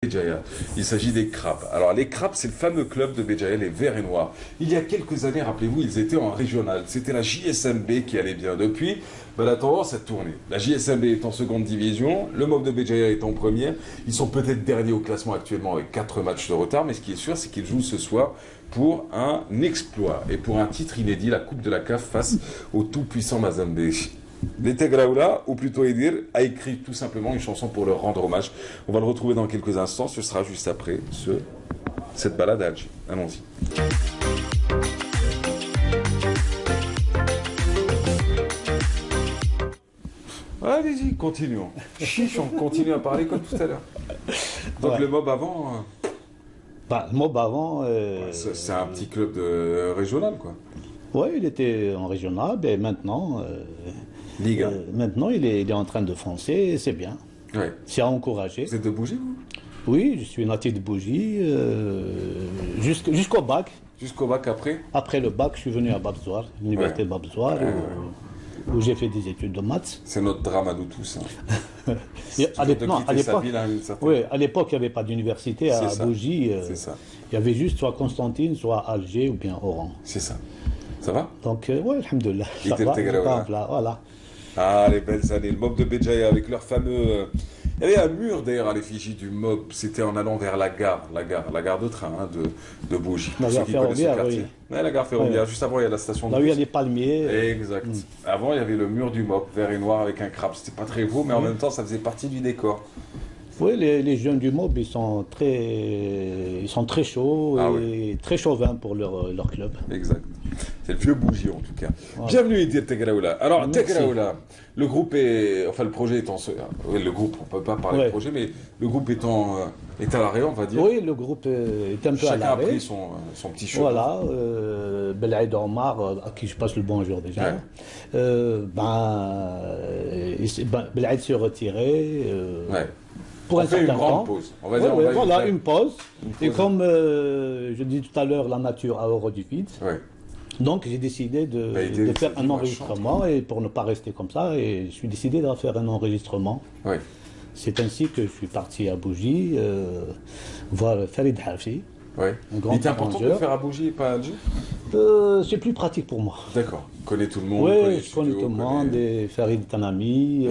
Béjaïa. Il s'agit des Crabes. Alors les Crabes, c'est le fameux club de Béjaïa, les Verts et Noirs. Il y a quelques années, rappelez-vous, ils étaient en régional. C'était la JSMB qui allait bien. Depuis, la tendance a tourné. La JSMB est en seconde division, le MOB de Béjaïa est en première. Ils sont peut-être derniers au classement actuellement avec 4 matchs de retard, mais ce qui est sûr, c'est qu'ils jouent ce soir pour un exploit et pour un titre inédit, la Coupe de la CAF face au tout-puissant Mazembe. L'été Graoula, ou plutôt Edir, a écrit tout simplement une chanson pour leur rendre hommage. On va le retrouver dans quelques instants, ce sera juste après cette balade à Alger. Allons-y. Allez-y, continuons. Chiche, on continue à parler comme tout à l'heure. Donc ouais. Le MOB avant... le MOB avant... c'est un petit club de régional, quoi. Oui, il était en régional, et maintenant... Ligue 1. Maintenant, il est en train de foncer, c'est bien. Ouais. C'est à encourager. Vous êtes de Bougie, vous? Oui, je suis natif de Bougie, jusqu'au bac. Jusqu'au bac après? Après le bac, je suis venu à Babzoar, l'université de Babzoar, où j'ai fait des études de maths. C'est notre drame à nous tous. Hein. À l'époque, il n'y avait pas d'université à Bougie. C'est ça. Il y avait juste soit Constantine, soit Alger ou bien Oran. C'est ça. Ça va? Donc, oui, alhamdoulilah. Ça va, voilà. Ah, les belles années. Le MOB de Béjaïa avec leur fameux... Il y avait un mur d'ailleurs à l'effigie du MOB. C'était en allant vers la gare de train de Bougie. La gare ferroviaire, oui. Ouais, la gare ferroviaire. Juste avant, il y a la station de là où il y a les palmiers. Exact. Avant, il y avait le mur du MOB, vert et noir avec un crabe. C'était pas très beau, mais en même temps, ça faisait partie du décor. Oui, les jeunes du MOB, ils sont très chauds et très chauvins pour leur club. Exact. C'est le vieux bougie en tout cas. Voilà. Bienvenue Edir Tegraoula. Alors Tegraoula, le groupe est, enfin le projet est en, le groupe, on peut pas parler de projet, mais le groupe est à l'arrêt, on va dire. Oui, le groupe est un peu à l'arrêt. Chacun a pris son petit chemin. Voilà, Belaïd Omar, à qui je passe le bonjour déjà. Belaïd s'est retiré. Pour un certain temps. Pause. On va dire, une pause. Et comme je dis tout à l'heure, la nature a horreur du vide. Ouais. Donc j'ai décidé de faire un enregistrement et pour ne pas rester comme ça, et je suis décidé de faire un enregistrement. Ouais. C'est ainsi que je suis parti à Bougie voir Farid Hafi. Ouais. Il était important de le faire à Bougie et pas à Alger? C'est plus pratique pour moi. D'accord. Connais tout le monde. Oui, je connais tout le monde. Et Farid est un ami.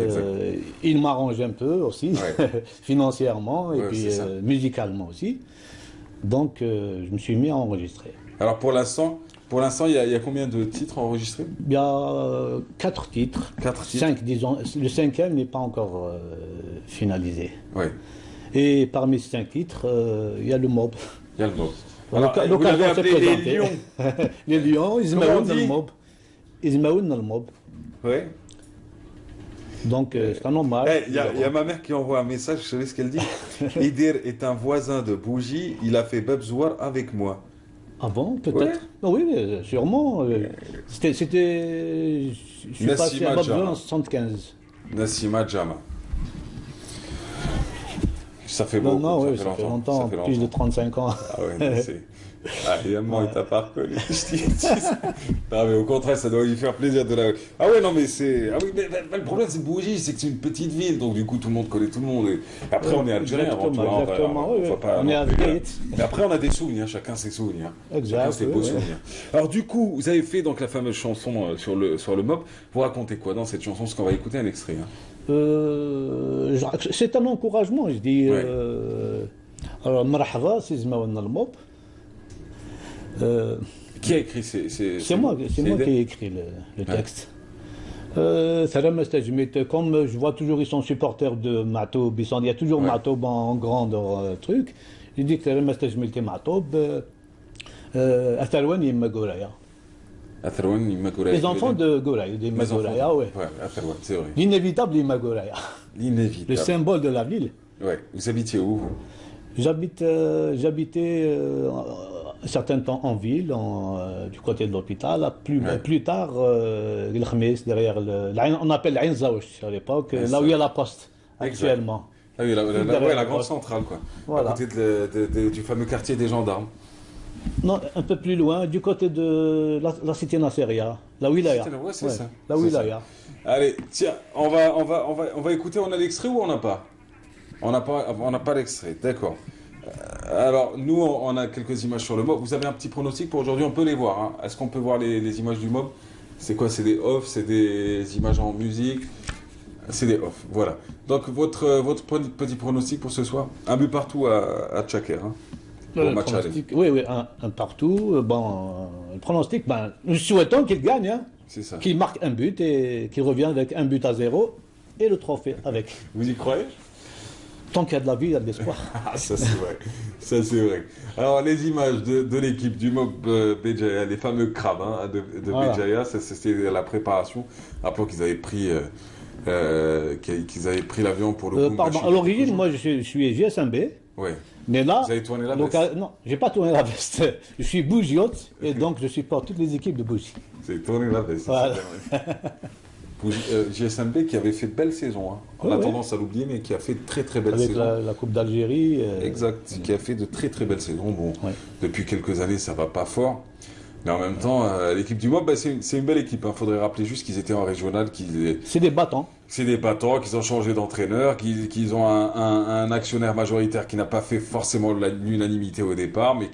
Il m'arrange un peu aussi, financièrement et puis musicalement aussi. Donc je me suis mis à enregistrer. Alors pour l'instant, il y a combien de titres enregistrés? Il y a 4 titres. 5, disons. Le 5e n'est pas encore finalisé. Ouais. Et parmi ces 5 titres, il y a le MOB. Il y a le MOB. L'occasion s'est présentée. Les Lions. Les Lions, ils m'aounent le MOB. Ils m'aounent le MOB. Oui. Donc c'est un hommage. Il y a ma mère qui envoie un message, je savais ce qu'elle dit. Edir est un voisin de Bougie, il a fait Babzoar avec moi. Ah bon, peut-être? Oui, sûrement. Je suis passé à Babzoar en 75. Nassima Djama. Ça fait beaucoup. Non, ça fait longtemps, plus de 35 ans. Ah ouais, c'est... Ah, évidemment, il t'a pas reconnu. Non, mais au contraire, ça doit lui faire plaisir de la... Ah ouais, non, mais c'est... Ah oui, mais le problème, c'est Bougie, c'est que c'est une petite ville, donc du coup, tout le monde connaît tout le monde. Et après, on est algérien avant tout. On est algérien. Mais après, on a des souvenirs, chacun ses souvenirs. Exact. Chacun ses beaux souvenirs. Alors du coup, vous avez fait donc la fameuse chanson sur le MOB. Vous racontez quoi dans cette chanson? Parce qu'on va écouter un extrait. C'est un encouragement, je dis. Alors, Marhaba, c'est Zmaouna le MOB. Qui a écrit C'est moi qui ai écrit le texte. Comme je vois toujours, ils sont supporters de Matoub, il y a toujours Matoub en grand truc. Je dis que Matoub, Atharwan Yimma Gouraya. Les enfants de Gouraya, des Magouraya, oui. Atharwan, c'est vrai. L'inévitable Yimma Gouraya. L'inévitable. Le symbole de la ville. Ouais. Vous habitiez où, vous? J'habitais un certain temps en ville, du côté de l'hôpital. Plus tard, derrière on appelle l'Ain Zaouch à l'époque, là où il y a la poste actuellement. Ah oui, la grande centrale, quoi. Voilà. À côté du fameux quartier des gendarmes. Non, un peu plus loin, du côté de la cité Nasseria, la Wilaya. Ouais, c'est ça. La Wilaya. Allez, tiens, on va écouter, on a l'extrait ou on n'a pas? On n'a pas l'extrait, d'accord. Alors, nous, on a quelques images sur le mob. Vous avez un petit pronostic pour aujourd'hui? On peut les voir. Hein. Est-ce qu'on peut voir les images du mob? C'est quoi? C'est des off, c'est des images en musique? C'est des off, voilà. Donc, votre petit pronostic pour ce soir? Un but partout à Tchaker, hein, au match aller. Oui, un partout. Le pronostic, nous souhaitons qu'il gagne, hein, c'est ça. Qu'il marque un but et qu'il revienne avec un but à 0 et le trophée avec. Vous y croyez? Tant qu'il y a de la vie, il y a de l'espoir. Ça, c'est vrai. Ça, c'est vrai. Alors, les images de l'équipe du MOB Béjaïa, les fameux crabes de voilà. Béjaïa, c'était la préparation. Rappelons qu'ils avaient pris l'avion pour le coup. Pardon, à l'origine, moi, je suis GSMB. Oui. Mais là, vous avez tourné la veste? Non, j'ai pas tourné la veste. Je suis bougiote et donc je supporte toutes les équipes de bougie. Vous avez tourné la veste. Voilà. GSMB qui avait fait de belles saisons. Hein. On a tendance à l'oublier, mais qui a fait de très très belles saisons. Avec la Coupe d'Algérie. Exact, qui a fait de très très belles saisons. Bon, depuis quelques années, ça va pas fort. Mais en même temps, l'équipe du MOB, c'est une belle équipe. Il faudrait rappeler juste qu'ils étaient en régional. C'est des battants. C'est des battants, qu'ils ont changé d'entraîneur, qu'ils ont un actionnaire majoritaire qui n'a pas fait forcément l'unanimité au départ, mais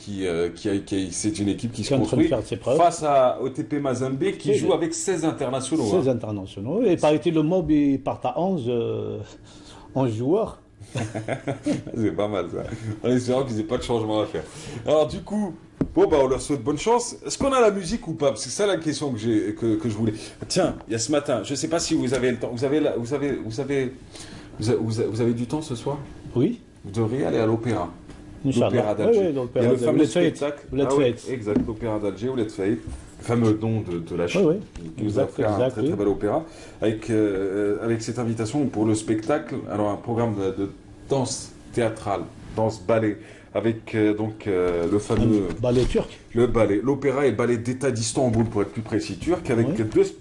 c'est une équipe qui se construit face à OTP Mazembe qui joue avec 16 internationaux. 16 internationaux. Et paraît-il, le MOB, ils partent à 11 joueurs. C'est pas mal ça. En espérant qu'ils n'aient pas de changement à faire. Alors du coup, on leur souhaite bonne chance. Est-ce qu'on a la musique ou pas? C'est ça la question que je voulais. Tiens, il y a ce matin, je ne sais pas si vous avez le temps. Vous avez du temps ce soir? Oui. Vous devriez aller à l'opéra. L'opéra d'Alger. Il y a le fameux spectacle. Fate. Exact, l'opéra d'Alger, Ouled Fate. Le fameux don de la Chine. Qui nous a fait un très très bel opéra. Avec cette invitation pour le spectacle. Alors un programme de danse théâtrale, danse ballet. Avec le fameux ballet turc. Le ballet, l'opéra et ballet d'État d'Istanbul pour être plus précis turc, avec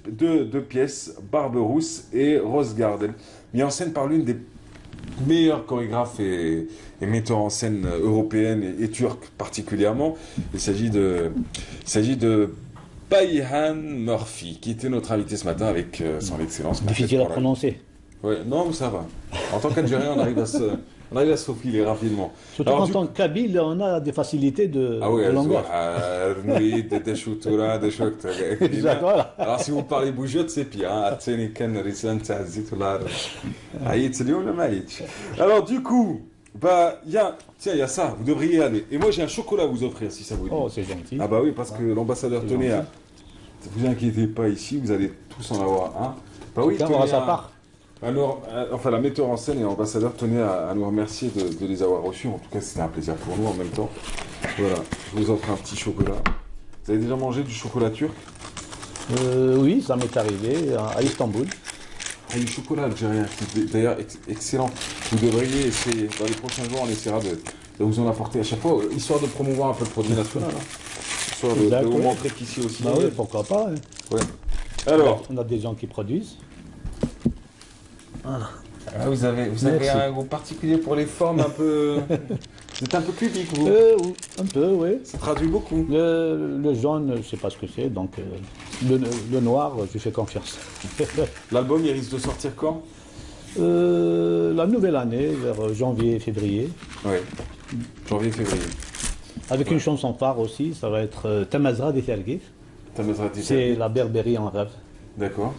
deux pièces, Barberousse et Rose Garden, mis en scène par l'une des meilleures chorégraphes et metteurs en scène européennes et turques particulièrement. Il s'agit de Bayhan Murphy, qui était notre invité ce matin avec son excellence. Difficile à prononcer. Ouais, non, mais ça va. En tant qu'Algérien, on arrive à se faufiler rapidement. Surtout en tant que Kabyle, on a des facilités de langage. Alors si vous parlez bougeotte, c'est pire. Alors du coup, il y a ça, vous devriez y aller. Et moi j'ai un chocolat à vous offrir si ça vous dit. Oh, c'est gentil. Ah bah oui, parce que l'ambassadeur tenait à... Ne vous inquiétez pas ici, vous allez tous en avoir un. Bah oui, tenez à sa part. Alors, la metteur en scène et l'ambassadeur tenaient à nous remercier de les avoir reçus. En tout cas, c'était un plaisir pour nous en même temps. Voilà, je vous offre un petit chocolat. Vous avez déjà mangé du chocolat turc? Oui, ça m'est arrivé à Istanbul. Du chocolat algérien, qui est d'ailleurs excellent. Vous devriez essayer. Dans les prochains jours, on essaiera de vous en apporter à chaque fois, histoire de promouvoir un peu le produit national. Histoire de vous montrer qu'ici aussi... Bah oui, pourquoi pas. Hein. Ouais. Alors, on a des gens qui produisent. Voilà. Vous avez un goût particulier pour les formes un peu... Vous êtes un peu cubique, vous? Un peu, oui. Ça traduit beaucoup. Le jaune, je ne sais pas ce que c'est, donc le noir, je fais confiance. L'album, il risque de sortir quand? La nouvelle année, vers janvier-février. Oui, janvier-février. Avec une chanson phare aussi, ça va être Tamazra des Fergif. C'est la Berbérie en rêve. D'accord.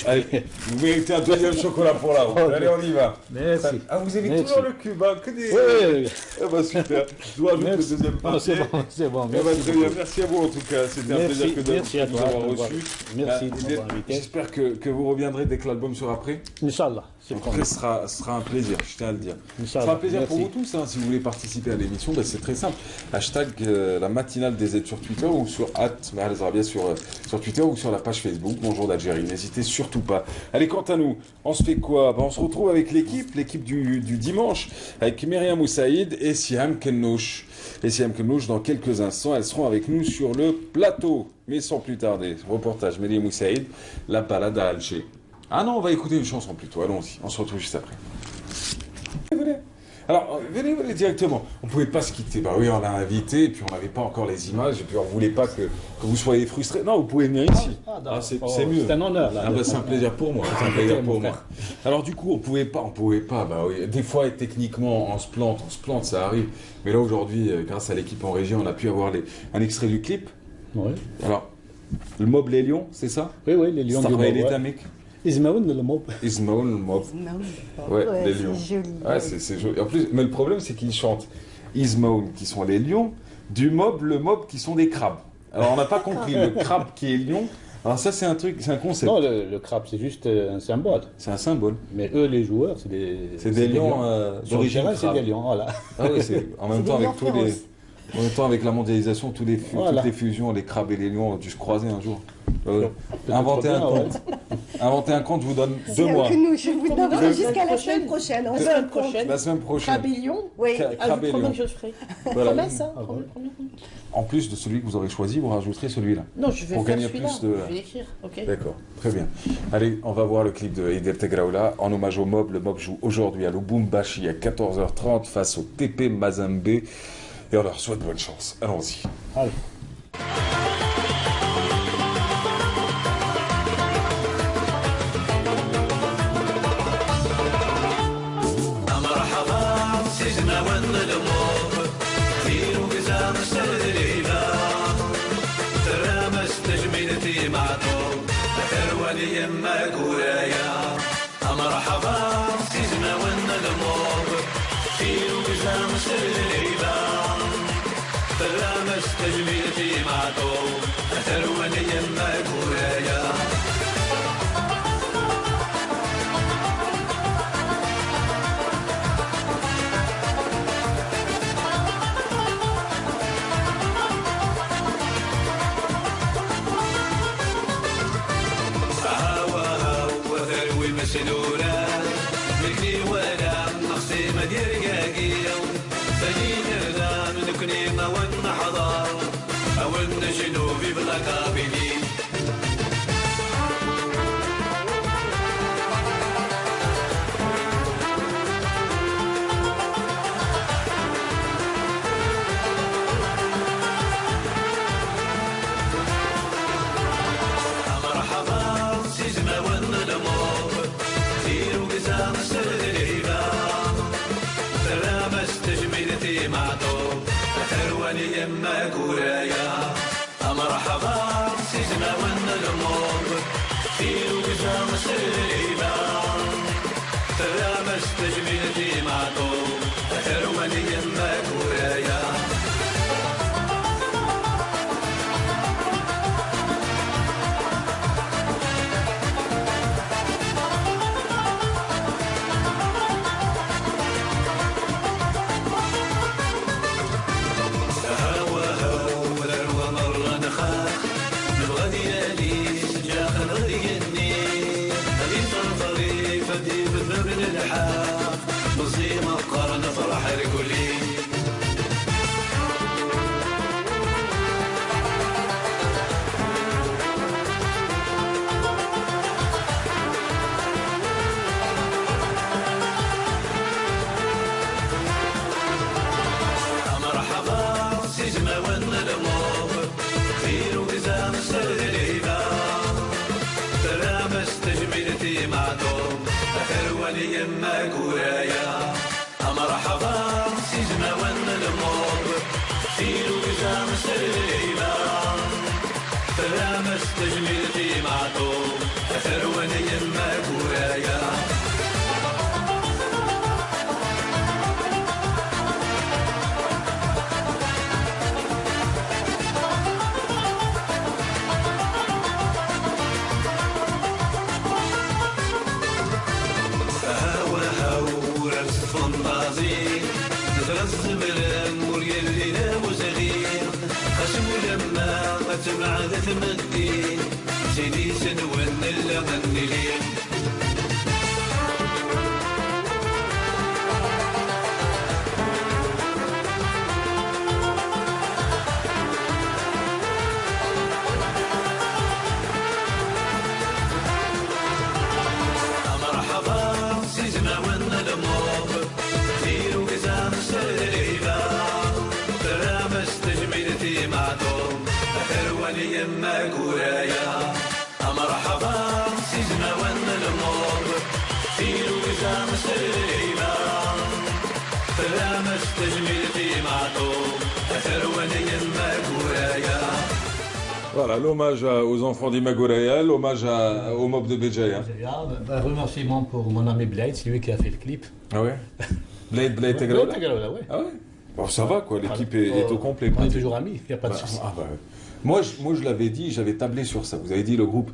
Allez, vous méritez un deuxième chocolat pour la route. Allez, on y va. Merci. Ah, vous avez toujours le cube, hein, que des... Oui. Eh ben, super. Je dois ajouter le deuxième partie. C'est bon. Merci. Très bien. Merci à vous, en tout cas. C'était un plaisir de vous avoir reçu. Merci de m'avoir invité. J'espère que vous reviendrez dès que l'album sera prêt. Inch'Allah. En tout cas, ce sera un plaisir, je tiens à le dire. Ce sera un plaisir pour vous tous, hein, si vous voulez participer à l'émission, c'est très simple. Hashtag la matinale des aides sur Twitter ou sur @Mahalzarabia sur Twitter ou sur la page Facebook Bonjour d'Algérie. N'hésitez surtout pas. Allez, quant à nous, on se fait quoi? On se retrouve avec l'équipe du dimanche, avec Myriam Moussaïd et Siam Kennouch. Et Siam Kennouch, dans quelques instants, elles seront avec nous sur le plateau. Mais sans plus tarder, reportage Myriam Moussaïd, la balade à Alger. Ah non, on va écouter une chanson plutôt. Allons-y, on se retrouve juste après. Alors, venez directement. On ne pouvait pas se quitter. Bah oui, on l'a invité, et puis on n'avait pas encore les images, et puis on ne voulait pas que vous soyez frustrés. Non, vous pouvez venir ici. C'est mieux. C'est un honneur, là. C'est un plaisir pour moi. C'est un plaisir pour moi. Alors, du coup, on pouvait pas. Bah oui. Des fois, techniquement, on se plante, ça arrive. Mais là, aujourd'hui, grâce à l'équipe en régie, on a pu avoir un extrait du clip. Oui. Alors, le mob Les Lions, c'est ça? Oui, les Lions du mob. Ismaoun le mob. Ismaoun le mob. Ouais, les lions. C'est joli. Ouais, c'est joli. En plus, mais le problème, c'est qu'ils chantent Ismaoun qui sont les lions, du mob, le mob qui sont des crabes. Alors, on n'a pas compris le crabe qui est lion. Alors ça, c'est un concept. Non, le crabe, c'est juste un symbole. C'est un symbole. Mais eux, les joueurs, c'est des lions d'origine crabe. C'est des lions, voilà. Ah oui, en même temps, avec en même temps, avec la mondialisation, toutes les fusions, les crabes et les lions ont dû se croiser un jour. Inventer un conte. Inventer un conte, je vous donne 2 mois. Je vous donne jusqu'à la semaine prochaine. La semaine prochaine. Crabe et lion. Oui. Crabe et lion. Que je ferai. Voilà. Promesse, hein. En plus de celui que vous aurez choisi, vous rajouterez celui-là. Non, je vais pour faire gagner celui-là. plus de. Je vais l'écrire, ok. D'accord, très bien. Allez, on va voir le clip de Eid El Tegraoula en hommage au Mob. Le Mob joue aujourd'hui à Lubumbashi à 14h30 face au TP Mazembe. Et on leur souhaite bonne chance. Allons-y. Allez. مرحبا سيزنا ون الموب خير وجزام سليبا فلامس تجميلتي معطوب أثر ولي يما كورايا مسنورة مكني ولا نقصي مدير قاقيل فدين الرام نكني ما ونحضر أو النجنوبي بلا قابلين يما كورايا مرحبا سيزنا ون الموب خير وجزام سليبا تلامس تجميلتي معطوب أثرواني يما كورايا مصيمة قرن فرح رجلي مرحبا سيزما ون الموب خير وجزام سليبا تلامس تجميلتي معدوم أثرواني يما كورايا مرحبا سيزنا ون الموب خير وجزام سليبا تلامس تجميلتي معدوم أثرواني يما كورايا تبع ذثم الدين سيدي سنون اللغنلين مرحبا سيزنا ون الموب خير Voilà, l'hommage aux enfants d'Imagoraya, l'hommage au mob de Béjaïa. Un remerciement pour mon ami Blade, c'est lui qui a fait le clip. Ah ouais Blade Tegrala ouais. Ah ouais. Bon, ça va quoi, l'équipe est au complet. On est toujours amis, il n'y a pas de souci. Moi, je l'avais dit, j'avais tablé sur ça. Vous avez dit le groupe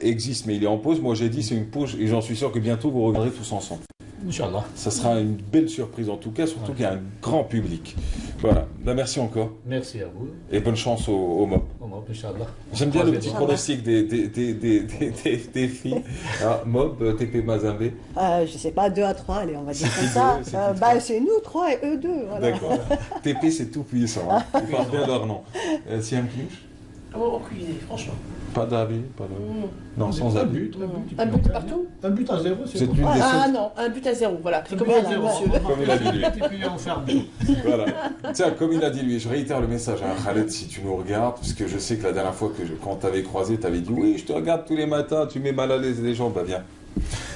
existe mais il est en pause. Moi j'ai dit c'est une pause et j'en suis sûr que bientôt vous reviendrez tous ensemble. Inch'Allah. Ça sera une belle surprise en tout cas, surtout qu'il y a un grand public. Voilà, merci encore. Merci à vous. Et bonne chance au MOB. Au MOB, Inch'Allah. J'aime bien le petit pronostic des filles. Alors, MOB, TP Mazembe. Je sais pas, 2-3, allez, on va dire comme ça. C'est nous 3 et eux 2. Voilà. D'accord. TP c'est tout puissant. Hein. Ils parlent bien leur nom. C'est un clinch? Aucune idée, franchement. Pas d'avis, pas de... Non, sans abus. Un but partout. Un but à 0, c'est une des non, un but à 0, voilà. C'est comme il a dit, monsieur. Comme il a dit lui. Voilà. Tiens, comme il a dit lui, je réitère le message à Khaled si tu nous regardes, parce que je sais que la dernière fois quand t'avais croisé, t'avais dit oui, je te regarde tous les matins, tu mets mal à l'aise les gens, bah viens.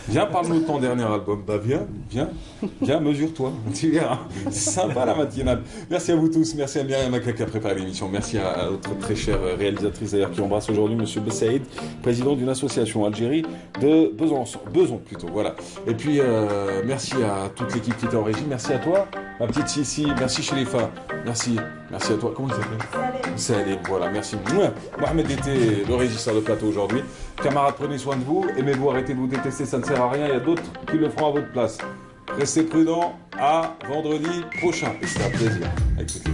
Viens, parle-nous de ton dernier album. Bah viens, mesure-toi. Tu verras. C'est sympa la matinale. Merci à vous tous. Merci à Myriam Maka qui a préparé l'émission. Merci à notre très chère réalisatrice d'ailleurs qui embrasse aujourd'hui Monsieur Bessaïd, président d'une association Algérie de Besançon plutôt. Voilà. Et puis merci à toute l'équipe qui était en régie. Merci à toi, ma petite Sissi. Merci Sherifa. Merci à toi. Comment il s'appelle? Salim. Voilà. Merci. Mohamed était le régisseur de plateau aujourd'hui. Camarades, prenez soin de vous. Aimez-vous, arrêtez de vous détester, ça ne sert à rien. Il y a d'autres qui le feront à votre place. Restez prudents. À vendredi prochain. Et c'est un plaisir. Écoutez.